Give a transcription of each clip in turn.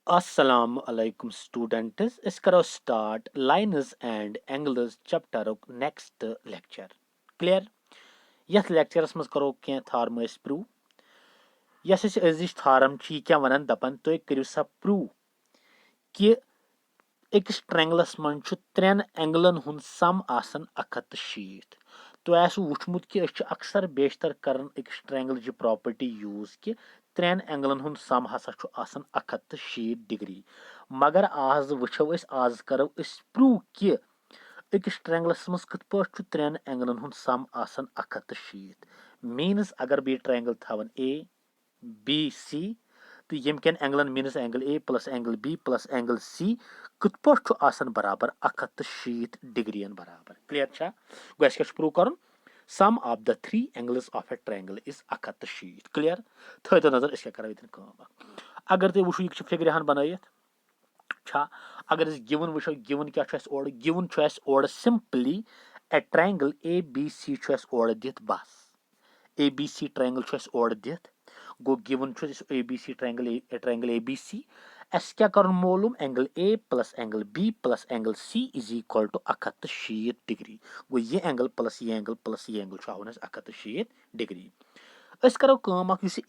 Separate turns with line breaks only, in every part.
Assalamu alaikum students. Is karo start lines and angles chapter next lecture. Clear? Yes lectures mas karo kya tharm is prove. Yes is azish tharm chi kya wanan dapan to kariu sa prove कि अकिस ट्रेंगलस मन train एंगलन हुन सम आसन 170 तो वुचमुत कि अक्सर बेशतर कर अकिस triangle property use कि train एंगलन हुन सम हसा 170 डिग्री मगर आज वुचो आज करो प्रूव कि अकिस ट्रेंगलस मज कत पे त्रेन एंगलन हुन सम आसन 170 मीनस अगर बह ट्रेंगल थवन ए बी सी तो यम कन एंगलन मीनस angle A plus angle B plus angle C कत पे बराबर 170 डिग्री बराबर क्लियर छा गो क्या प्रूव कर sum of the three angles of a triangle is 170 clear थो नजर क्या करो अगर तुम वो यह फिगर हन बनाइथ छा अगर गिवन वो गिवन क्या गिवन ओर simply a triangle A B C ओर दिथ बस ए बी सी ट्रायंगल ओर दिथ गो given A B C triangle A B C अस क्या कर मालूम angle A plus angle B plus angle C is equal to 170 degree गो ये एंगल प्लस ये एंगल प्लस ये एंगल आवन 170 डिग्री अस करो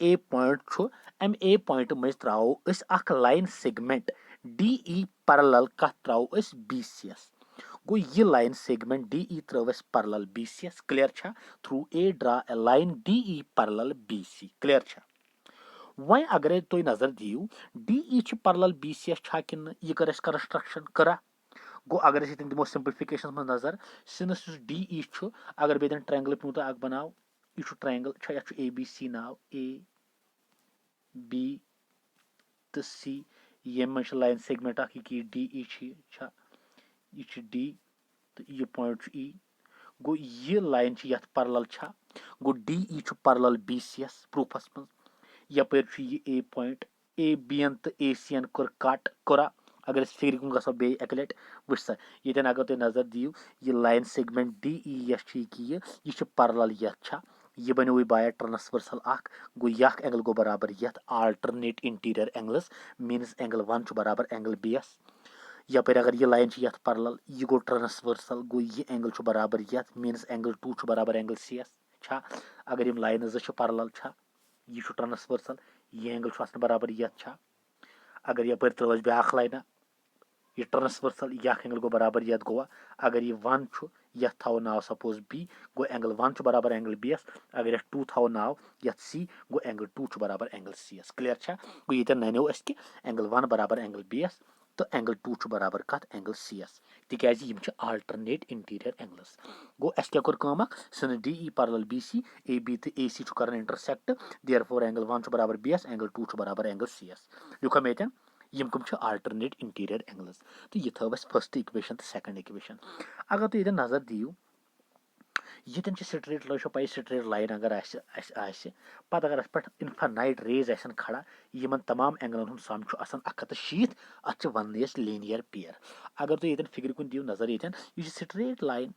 ए पॉइंट अम ए पॉइंट मज त्रो line segment D E parallel कत त्रो बी सी एस गो ये लाइन सेगमेंट डी ई त्रो पैरेलल बी सी एस क्लियर छा through a draw a line D E parallel B C clear छा वह अगर तुम नजर दियो D E parallel B C एस छा कि यह कर कंस्ट्रक्शन करा गो अगर दिमो सिंप्लिफिकेशन मज नजर सिंस डी ई अगर बे ट्रायंगल पे अख बनाव यह ट्रायंगल ए बी सी नाव ए बी तो सी ये मन लाइन सेगमेंट डी ई यह डी तो यह पॉइंट ई गो यह लाइन यथ पैरेलल गो D E parallel B C एस प्रूफस मज यपर ए पॉइंट ए बी एन तो ए सी एन कर कट करा अगर फिगर कुन गो बे एक लट वो सा ये अगर तुम नजर दियो यह लाइन सेगमेंट डी ई यह पैरेलल यथ यह बनो बाय ट्रांसवर्सल गो यह एंगल गो बराबर यथ आल्टरनेट इंटीरियर एंगल्स मीनस एंगल वन बराबर एंगल बी एस यपर अगर यह लाइन यथ पैरेलल यह गो ट्रांसवर्सल गो यह एंगल बराबर यथ मीनस एंगल टू बराबर एंगल सी एस अगर यम लाइन जो पैरेलल यह ट्रांसवर्सल यह एंगल बराबर यथ अगर यपर त्रो ब्या लाइन यह ट्रांसवर्सल यह एंगल गो बराबर यथ गोवा अगर यह वन यथ थो नाव suppose be go angle one बराबर एंगल बी एस अगर यह टू थो नाव यथ सी गो एंगल टू बराबर एंगल सी एस क्लियर गो ये नानो कि एंगल वन बराबर एंगल बी एस तो एंगल टू बराबर कत एंगल सी एस तिकाज यम आल्टरनेट इंटीरियर एंगल्स गो अस क्या कोर since D E parallel B C A B तो ए सी कर इंटरसेक्ट देयरफॉर एंगल वन बराबर बी एस एंगल टू बराबर एंगल सी एस लिखो मे यम कम आल्टरनेट इंटीरियर एंगल्स तो यह थो फर्स्ट इक्वेशन तो सेकंड इक्वेशन अगर तुम ये नजर दियो ये स्ट्रेट लो पे स्ट्रेट लाइन अगर पत अगर पे इन्फानाइट रेज खड़ा यमन तमाम एंगलन हूं सम 170 अत वन लीनियर पेयर अगर तुम ये फिगर कुन दियो नजर ये स्ट्रेट लाइन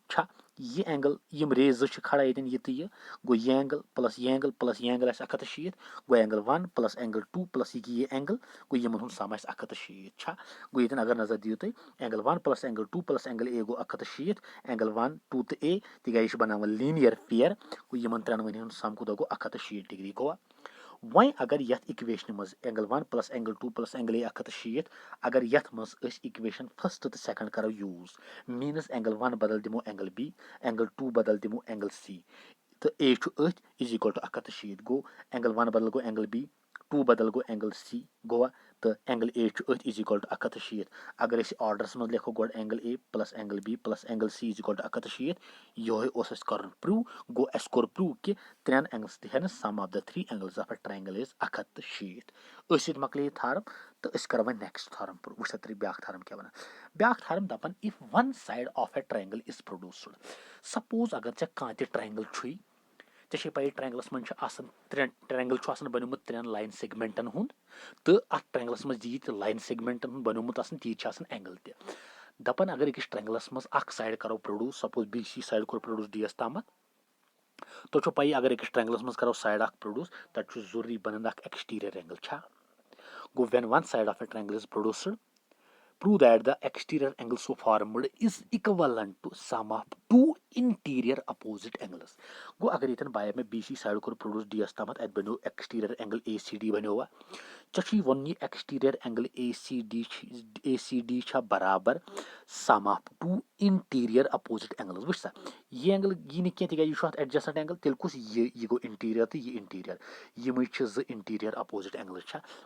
यह एंगल यम रेज जो खड़ा ये तो यह गो यह एंगल प्लस यह एंगल प्लस यह एंगल 170 गो angle one plus angle two plus यह एंगल गो यमन हूं सम 170 गो ये अगर नजर दियो तुम angle one plus angle two plus angle A गो 170 एंगल वन टू तो ए तिकाज बना लीनियर पेयर गो यमन त्रेनवनी हूं सम कूत गो 170 डिग्री गो वह अगर यथ इक्वेशन मज angle one plus angle two plus angle A 170 अगर यथ मज इक्वेशन फर्स्ट तो सेकंड करो यूज मीनस एंगल वन बदल दिमो एंगल बी एंगल टू बदल दिमो एंगल सी तो ए इज इक्वल टू 170 गो एंगल वन बदल गो एंगल बी टू बदल गो एंगल सी गोवा तो angle A is equal to 170 अगर ऑर्डरस मज लिखो गोड angle A plus angle B plus angle C is equal to 170 ये कर प्रूव गो अस कोर प्रूव कि त्रेन एंगल्स तहन sum of the three angles of a triangle is 170 मकल थार्म तो कर वो नेक्स्ट थार्म प्रूव वो त्र ब्या थार्म क्या वन ब्या थार्म दपान if one side of a triangle is produced suppose अगर कह ट्रायंगल ऐ पे ट्रायंगलस मज ट्रायंगल बनोमुत त्रेन लाइन सेगमेंटन हुंद तो अत ट्रायंगलस मज ती लाइन सेगमेंटन हुंद बनोमुत ती एंगल दपान अगर अकिस ट्रायंगलस मज साइड करो produce suppose B C side कोर प्रोड्यूस डी एस तामत तो पई अगर अकिस ट्रायंगलस मज करो साइड प्रोड्यूस तब जरूरी बनन exterior angle go when one side of a triangle is produced prove that the exterior angle so formed is equivalent to sum of two interior opposite angles. गो अगर ये बाय में BC side को produce D तम अत बनो exterior angle ACD बनो चे one यह एक्सटीरियर एंगल ACD बराबर sum of two interior opposite angles वुच सा ये एंगल यह नी कह यह एडजस्टेंट एंगल तेल कुस यह गो इंटीरियर तो यह इंटीरियर यम जो इंटीरियर अपोजिट एंगल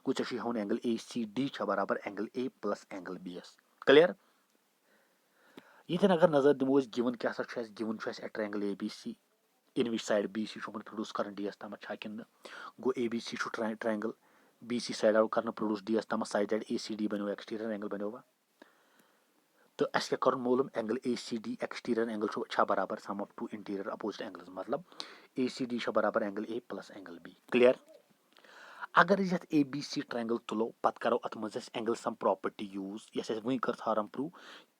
गो चे हवन एंगल ACD बराबर angle A plus angle B yes clear ये अगर नजर दिमो गिवन क्या given A triangle ABC in which side BC produce कर डी तम कि गो ABC ट्रायंगल BC साइड आव कर प्रोड्यूस डी तम साइड ACD बनो एक्सटीरियर एंगल बनो तो अस क्या कर मालूम एंगल ACD एक्सटीरियर एंगल बराबर sum of two interior opposite angles मतलब ACD बराबर angle A plus angle B clear अगर ये ABC ट्रायंगल तुलो पत करो अत मज एंगल सम प्रॉपर्टी यूज यस वही कर थारम प्रूव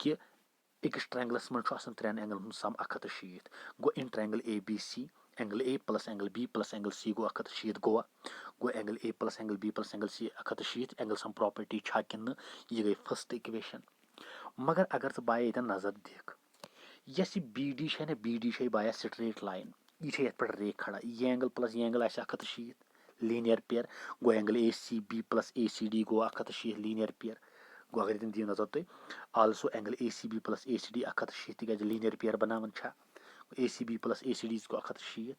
कि अकिस ट्रायंगलस मन त्रेन एंगल सम 160 गो in triangle ABC angle A plus angle B plus angle C गो 160 गोवा गो angle A plus angle B plus angle C 160 angle sum property छा किन ये गई फर्स्ट इक्वेशन मगर अगर स बाय ये नजर दिख यस BD है ना BD बाय स्ट्रेट लाइन ये ये पे रे खड़ा ये एंगल प्लस ये एंगल 160 लीनियर पेयर गो एंगल ACB प्लस ACD गो 160 लीनियर पेयर गो अगर दी नजर तुम also angle ACB plus ACD 160 तक लीनियर पेयर बनावन ACB प्लस ACD गो 160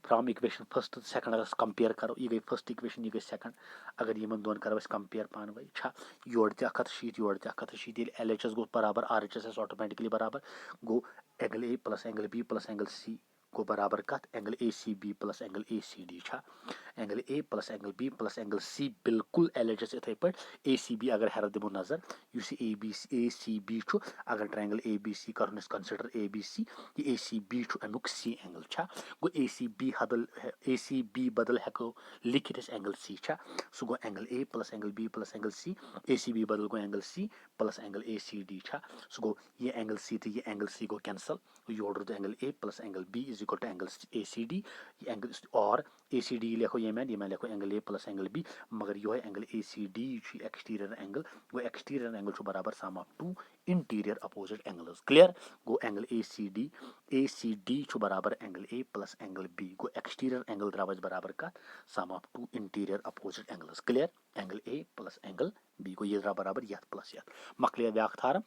फ्राम इक्वेशन फर्स्ट सेकंड अगर कंपेयर करो ये गई फर्स्ट इक्वेशन ये गई सेकंड अगर इन दोन करो कंपेयर पान वही योर ते 160 योर ते 160 ये LHS गो बराबर RHS ऑटोमेटिकली बराबर गो angle A plus angle B plus angle C गो बराबर कत angle ACB plus angle ACD angle A plus angle B plus angle C बिल्कुल LHS इथे पे ACB अगर हेर दिमो नजर ACB अगर ट्रायंगल ABC कर कंसिडर ABC ये ACB अमुक C एंगल गो ACB बदल हेको लिखित एंगल C सो गो angle A plus angle B plus angle C ACB बदल गो angle C plus angle ACD so गो ये एंगल C तो ये एंगल C गो कैंसल योर रुद angle A plus angle B is equal to angle ACD ये एंगल और ACD लिखो ये मैं लिखो angle A plus angle B मगर यो है एंगल ACD एक्सटीरियर एंगल वो एक्सटीरियर एंगल बराबर sum of two interior opposite angles clear गो एंगल ACD बराबर angle A plus angle B गो एक्सटीरियर एंगल द्रावज बराबर का sum of two interior opposite angles clear angle A plus angle B गो ये द्रा बराबर यथ प्लस यथ मकलिया व्याक थारम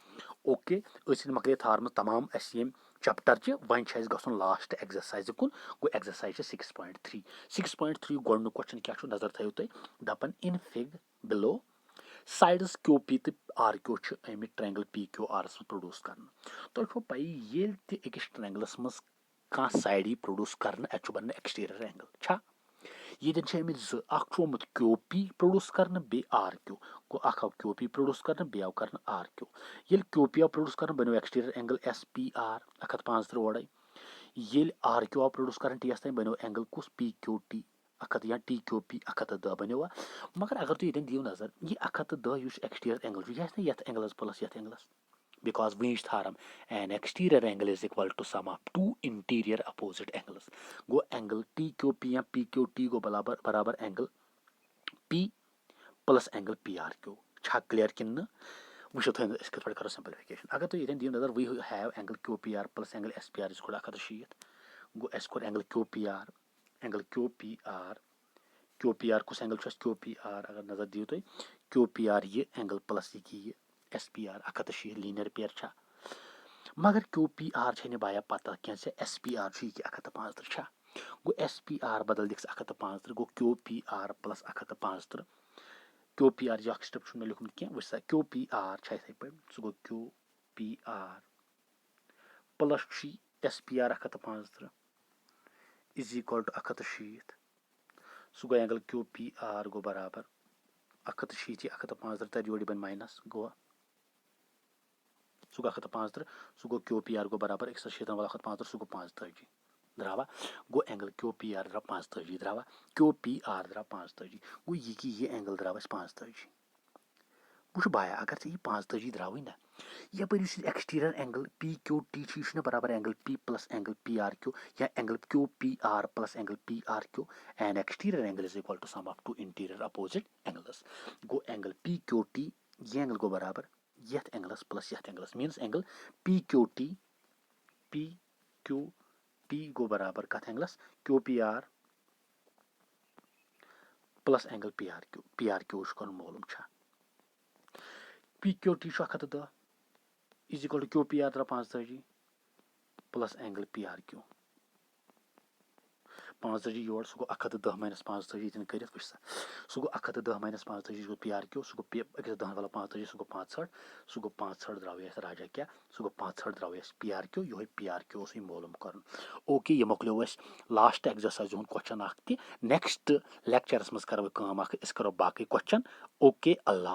ओके मकलिया थारम तमाम एम चैप्टर वन गन लास्ट एक्सरसाइज कुन गो एक्सरसाइज 6.3 6.3 गोड क्वेश्चन क्या नजर थो तुम दपन इन फिग बिलो साइड्स QP तो RQ Amik triangle PQR produce कर तुम पी ये अकिस ट्रायंगलस मज कह साइड प्रोड्यूस कर बन एक्सटीरियर एंगल ये अमुत QP प्रोड्यूस कर बे RQ गो QP प्रोड्यूस कर बे आव कर RQ ये QP आव प्रोड्यूस कर बनो एक्सटीरियर एंगल SPR 135 ओडे ये RQ आव प्रोड्यूस कर टी तम बनो एंगल कुस PQT या TQP 110 बनो मगर अगर तुम ये दिव नजर ये 110 एक्सटीरियर एंगल यह एंगल्स प्लस यथ angles because winch theorem an exterior angle is equal to sum of two interior opposite angles go angle TQP या PQT go बराबर angle P plus angle PRQ छा क्लियर किन वो थो कथ पे करो सिंप्लिफिकेशन अगर तुम ये दिव नजर we have angle QPR plus angle SPR is 160 गो एस कोर एंगल QPR कुछ एंगल QPR अगर नजर दिव तुम QPR ये एंगल प्लस ये SPR 160 लीनियर पेयर मगर QPR बाया पता क्या SPR 135 गो SPR बदल दिख 135 गो QPR प्लस 135 QPR जो स्टेप मे लिखुम क्या वो QPR इथे पे सह गो QPR plus SPR 135 is equal to 160 सह गो एंगल QPR गो बराबर 160 135 तर जोड़ी बन माइनस गो सह गो 135 सह गो QPR गो बराबर 160 135 सह गो 530 द्रावा गो एंगल QPR द्रा 530 द्रावा QPR द्रा 530 गो ये कि ये एंगल द्राव 530 वो बाया अगर ये 530 द्राव ना यपर exterior angle P Q T बराबर angle P plus angle P R Q या angle Q P R plus angle P R Q and exterior angle is equal to sum of two interior opposite angles गो angle P Q T ये angle गो बराबर यथ angles plus यथ angles means angle P Q T गो बराबर कथ angles Q P R plus angle P R Q कर मालूम P Q T 110 is equal to Q P R 35 plus angle P R Q 35 योर सह गो 110 minus 35 ये कर सह गो 110 माइनस 35 गो पी आर क्यू सह गो 10 वाला 35 सह गो 65 सह गो 65 द्राव राजा क्या सह गो 65 द्राव पी आर क्यू यो पी आर क्यू मालूम कर ओके ये मोक्लो लास्ट एक्सरसाइज हूँ क्वेश्चन नेक्स्ट लेक्चरस मज करो करो बाकी क्वेश्चन ओके अल्लाह।